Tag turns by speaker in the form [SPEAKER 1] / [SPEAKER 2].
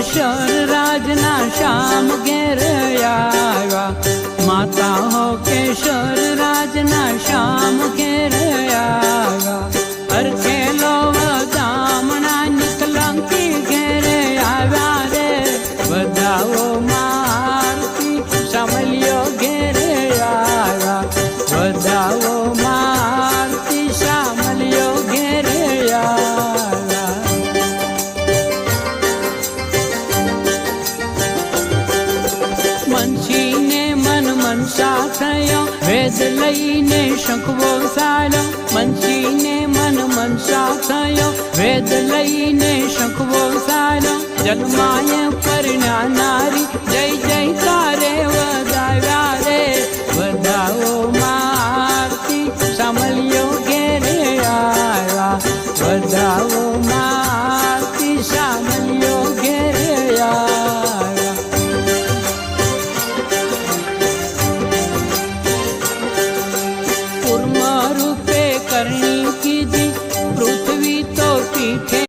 [SPEAKER 1] કેશર રાજના શ્યામ ઘેર આવ્યા માતા હો કેશર રાજના શ્યામ ઘેર આવ્યા અરખેલો દામણા નિકલંકી ઘેર આવ્યા રે વધાવો મારતી શામલિયો ઘેર આવ્યા વધાવો મારતી શામલિયો ઘેર આવ્યા મનસીને મન મનસા થયો વેદ લઈને શંખવો સાર્યો મનસીને મન મનસા થયો વેદ લઈને શંખવો સાર્યો જન્માય પરણા નારી જય જય તારે